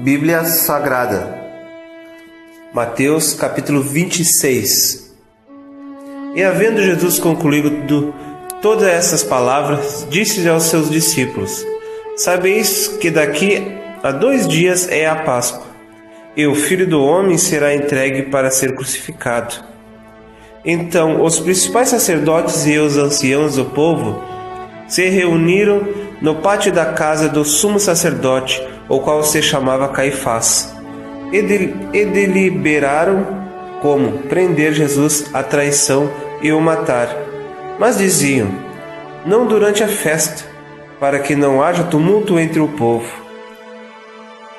Bíblia Sagrada, Mateus capítulo 26. E havendo Jesus concluído todas essas palavras, disse aos seus discípulos: Sabeis que daqui a 2 dias é a Páscoa, e o Filho do Homem será entregue para ser crucificado. Então os principais sacerdotes e os anciãos do povo se reuniram no pátio da casa do sumo sacerdote, o qual se chamava Caifás, e deliberaram como prender Jesus à traição e o matar. Mas diziam: não durante a festa, para que não haja tumulto entre o povo.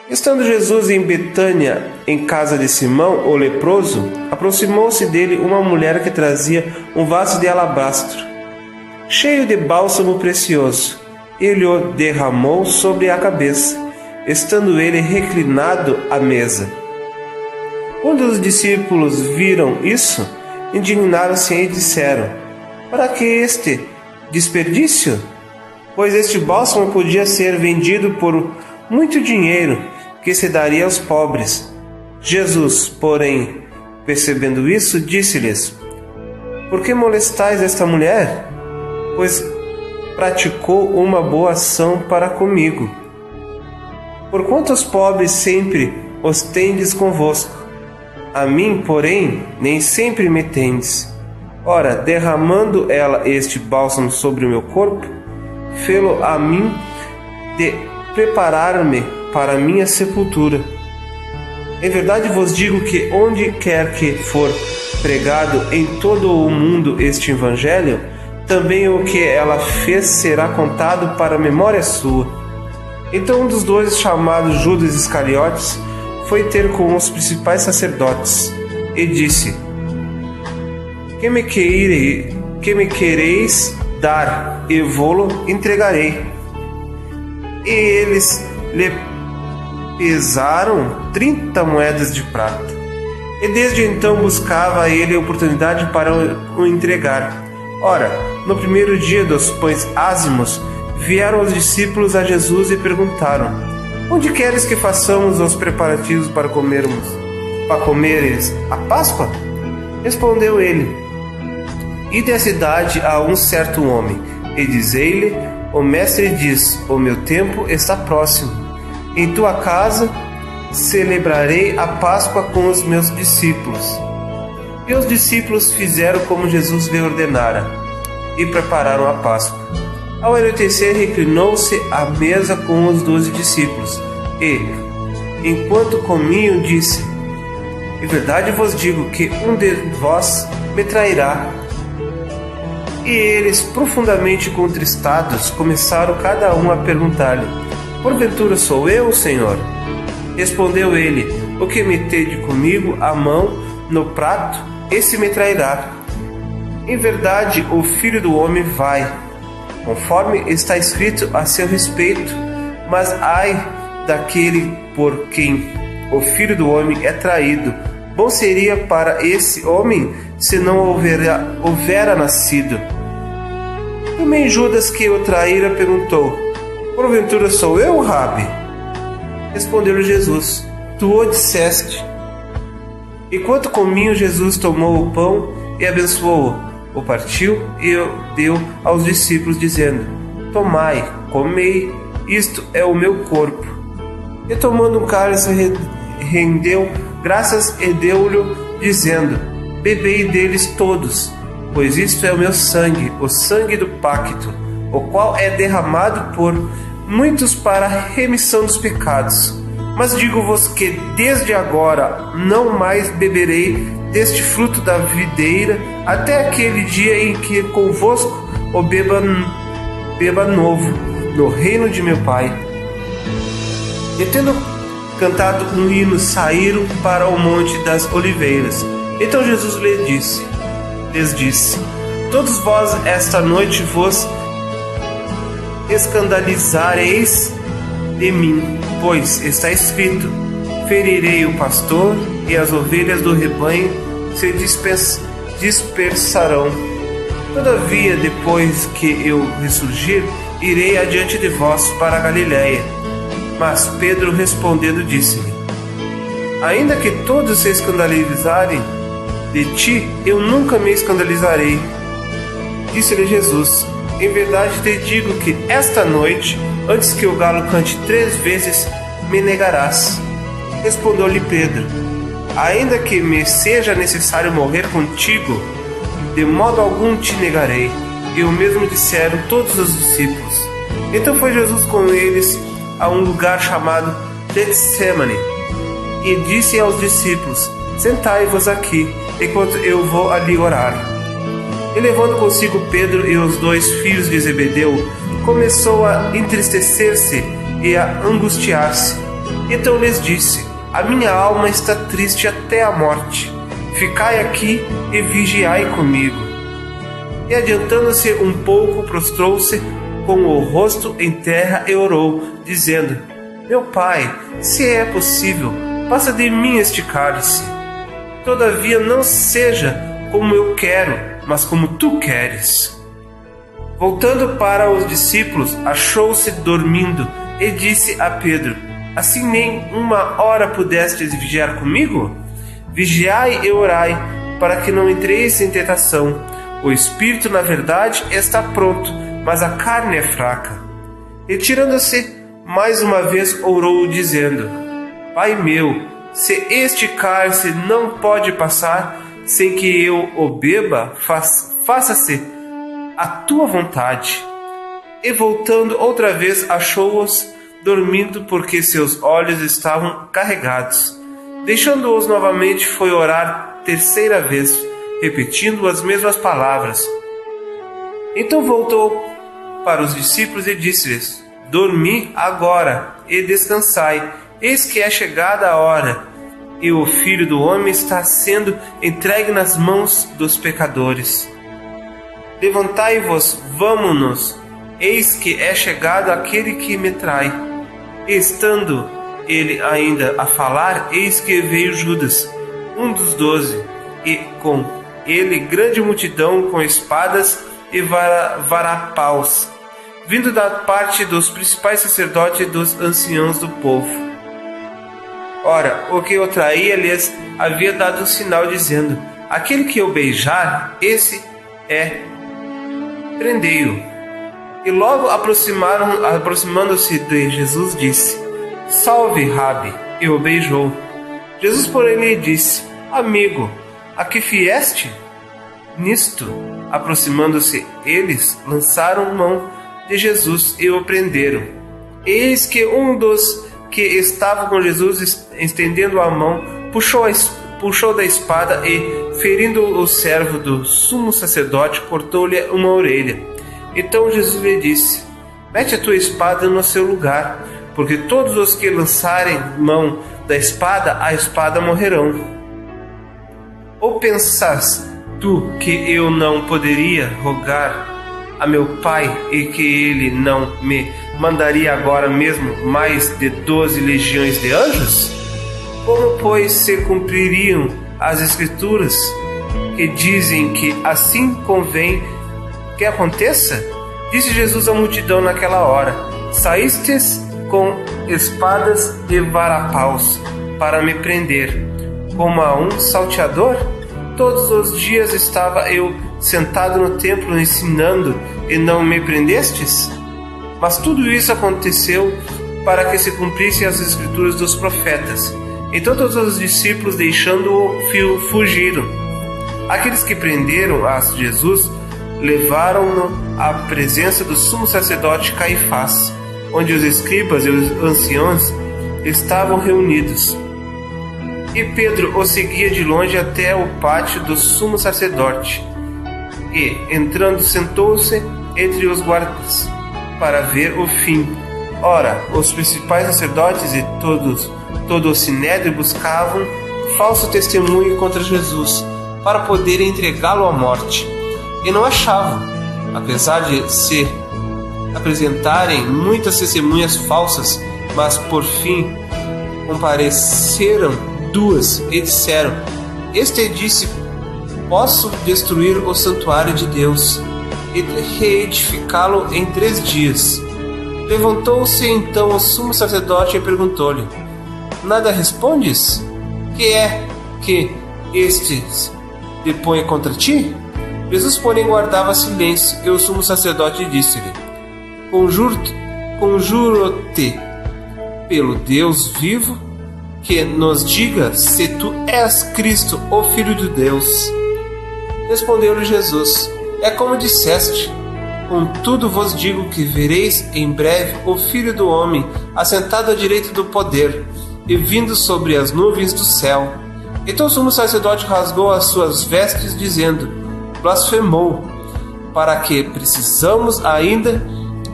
Estando Jesus em Betânia, em casa de Simão, o leproso, aproximou-se dele uma mulher que trazia um vaso de alabastro, cheio de bálsamo precioso, e lhe o derramou sobre a cabeça, estando ele reclinado à mesa. Quando os discípulos viram isso, indignaram-se e disseram: para que este desperdício? Pois este bálsamo podia ser vendido por muito dinheiro, que se daria aos pobres. Jesus, porém, percebendo isso, disse-lhes: por que molestais esta mulher? Pois praticou uma boa ação para comigo. Porquanto os pobres sempre os tendes convosco, a mim, porém, nem sempre me tendes. Ora, derramando ela este bálsamo sobre o meu corpo, fê-lo a mim de preparar-me para a minha sepultura. Em verdade vos digo que onde quer que for pregado em todo o mundo este evangelho, também o que ela fez será contado para a memória sua. Então um dos 2, chamado Judas Iscariotes, foi ter com os principais sacerdotes e disse: que me quereis dar, e vô-lo entregarei. E eles lhe pesaram 30 moedas de prata. E desde então buscava ele oportunidade para o entregar. Ora, no primeiro dia dos pães ázimos, vieram os discípulos a Jesus e perguntaram: onde queres que façamos os preparativos para comeres a Páscoa? Respondeu ele: ide à cidade a um certo homem, e dizei-lhe: o mestre diz, o meu tempo está próximo. Em tua casa celebrarei a Páscoa com os meus discípulos. E os discípulos fizeram como Jesus lhe ordenara, e prepararam a Páscoa. Ao anoitecer, reclinou-se à mesa com os 12 discípulos, e, enquanto comiam, disse: em verdade vos digo que um de vós me trairá. E eles, profundamente contristados, começaram cada um a perguntar-lhe: porventura sou eu, Senhor? Respondeu ele: o que metede comigo a mão no prato, esse me trairá. Em verdade, o Filho do Homem vai, conforme está escrito a seu respeito, mas ai daquele por quem o Filho do Homem é traído. Bom seria para esse homem se não houvera nascido. Também Judas, que o traíra, perguntou: porventura sou eu, Rabi? Respondeu-lhe Jesus: tu o disseste. Enquanto comiam, Jesus tomou o pão e abençoou-o, o partiu e o deu aos discípulos, dizendo: tomai, comei, isto é o meu corpo. E tomando um cálice, rendeu graças e deu-lhe, dizendo: bebei deles todos, pois isto é o meu sangue, o sangue do pacto, o qual é derramado por muitos para a remissão dos pecados. Mas digo-vos que desde agora não mais beberei deste fruto da videira, até aquele dia em que convosco o beba novo, no reino de meu Pai. E tendo cantado um hino, saíram para o Monte das Oliveiras. Então Jesus lhes disse: todos vós esta noite vos escandalizareis de mim, pois está escrito: ferirei o pastor, e as ovelhas do rebanho se dispersarão. Todavia, depois que eu ressurgir, irei adiante de vós para a Galiléia. Mas Pedro respondendo disse-lhe: ainda que todos se escandalizarem de ti, eu nunca me escandalizarei. Disse-lhe Jesus: em verdade te digo que esta noite, antes que o galo cante 3 vezes, me negarás. Respondeu-lhe Pedro: ainda que me seja necessário morrer contigo, de modo algum te negarei. E o mesmo disseram todos os discípulos. Então foi Jesus com eles a um lugar chamado Getsemane, e disse aos discípulos: sentai-vos aqui, enquanto eu vou ali orar. E levando consigo Pedro e os 2 filhos de Zebedeu, começou a entristecer-se e a angustiar-se. Então lhes disse: a minha alma está triste até a morte. Ficai aqui e vigiai comigo. E adiantando-se um pouco, prostrou-se com o rosto em terra e orou, dizendo: meu Pai, se é possível, passa de mim este cálice. Todavia não seja como eu quero, mas como tu queres. Voltando para os discípulos, achou-se dormindo e disse a Pedro: assim nem 1 hora pudestes vigiar comigo? Vigiai e orai, para que não entreis em tentação. O espírito, na verdade, está pronto, mas a carne é fraca. E tirando-se, mais uma vez orou, dizendo: Pai meu, se este cálice não pode passar sem que eu o beba, faça-se a tua vontade. E voltando outra vez, achou-os dormindo, porque seus olhos estavam carregados. Deixando-os novamente, foi orar 3ª vez, repetindo as mesmas palavras. Então voltou para os discípulos e disse-lhes: dormi agora e descansai, eis que é chegada a hora, e o Filho do Homem está sendo entregue nas mãos dos pecadores. Levantai-vos, vamo-nos, eis que é chegado aquele que me trai. E estando ele ainda a falar, eis que veio Judas, um dos 12, e com ele grande multidão com espadas e varapaus, vindo da parte dos principais sacerdotes e dos anciãos do povo. Ora, o que o traía lhes havia dado um sinal, dizendo: aquele que eu beijar, esse é, prendei-o. E logo aproximando-se de Jesus, disse: salve, Rabi, e o beijou. Jesus, porém, lhe disse: amigo, a que fieste? Nisto, aproximando-se eles, lançaram mão de Jesus e o prenderam. Eis que um dos que estava com Jesus, estendendo a mão, puxou da espada e, ferindo o servo do sumo sacerdote, cortou-lhe uma orelha. Então Jesus lhe disse: mete a tua espada no seu lugar, porque todos os que lançarem mão da espada, a espada morrerão. Ou pensas tu que eu não poderia rogar a meu Pai e que ele não me mandaria agora mesmo mais de 12 legiões de anjos? Como, pois, se cumpririam as Escrituras que dizem que assim convém que aconteça? Disse Jesus à multidão naquela hora: saístes com espadas e varapaus para me prender, como a um salteador? Todos os dias estava eu sentado no templo ensinando, e não me prendestes? Mas tudo isso aconteceu para que se cumprissem as escrituras dos profetas. Então todos os discípulos, deixando-o, fugiram. Aqueles que prenderam a Jesus levaram-no à presença do sumo sacerdote Caifás, onde os escribas e os anciãos estavam reunidos. E Pedro o seguia de longe até o pátio do sumo sacerdote. E, entrando, sentou-se entre os guardas para ver o fim. Ora, os principais sacerdotes e todo o sinédrio buscavam falso testemunho contra Jesus, para poderem entregá-lo à morte. E não achavam, apesar de se apresentarem muitas testemunhas falsas, mas por fim compareceram 2 e disseram: este disse: posso destruir o santuário de Deus e reedificá-lo em 3 dias. Levantou-se então o sumo sacerdote e perguntou-lhe: Nada respondes? Que é que estes depõem contra ti? Jesus, porém, guardava silêncio, e o sumo sacerdote disse-lhe: Conjuro-te pelo Deus vivo, que nos diga se tu és Cristo, o Filho de Deus. Respondeu-lhe Jesus: É como disseste. Contudo vos digo que vereis em breve o Filho do Homem assentado à direita do poder e vindo sobre as nuvens do céu. Então o sumo sacerdote rasgou as suas vestes, dizendo: Blasfemou. Para que precisamos ainda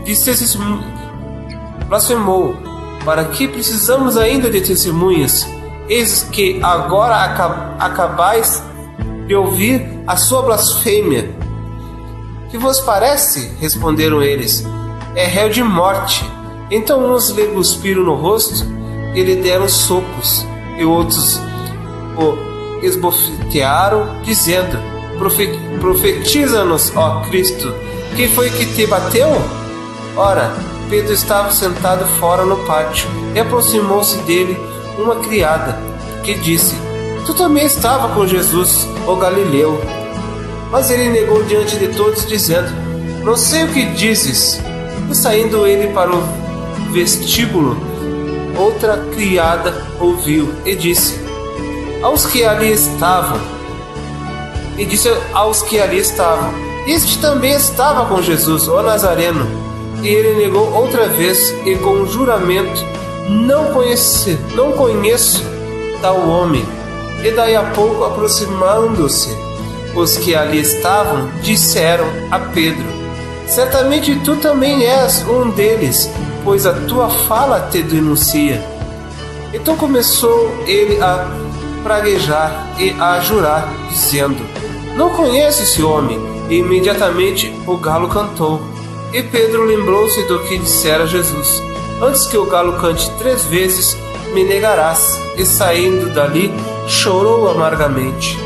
de testemunhas? Blasfemou. Para que precisamos ainda de testemunhas? Eis que agora acabais de ouvir a sua blasfêmia. Que vos parece? Responderam eles: É réu de morte. Então uns lhe cuspiram no rosto e lhe deram socos, e outros o esbofetearam, dizendo: Profetiza-nos, ó Cristo, quem foi que te bateu? Ora, Pedro estava sentado fora no pátio, e aproximou-se dele uma criada, que disse: Tu também estava com Jesus, o Galileu. Mas ele negou diante de todos, dizendo: Não sei o que dizes. E saindo ele para o vestíbulo, outra criada ouviu e disse aos que ali estavam: Este também estava com Jesus, o Nazareno. E ele negou outra vez, e com juramento: Não conheço tal homem. E daí a pouco, aproximando-se os que ali estavam, disseram a Pedro: Certamente tu também és um deles, pois a tua fala te denuncia. Então começou ele a praguejar e a jurar, dizendo: Não conheço esse homem. E imediatamente o galo cantou. E Pedro lembrou-se do que dissera Jesus: Antes que o galo cante 3 vezes, me negarás. E saindo dali, chorou amargamente.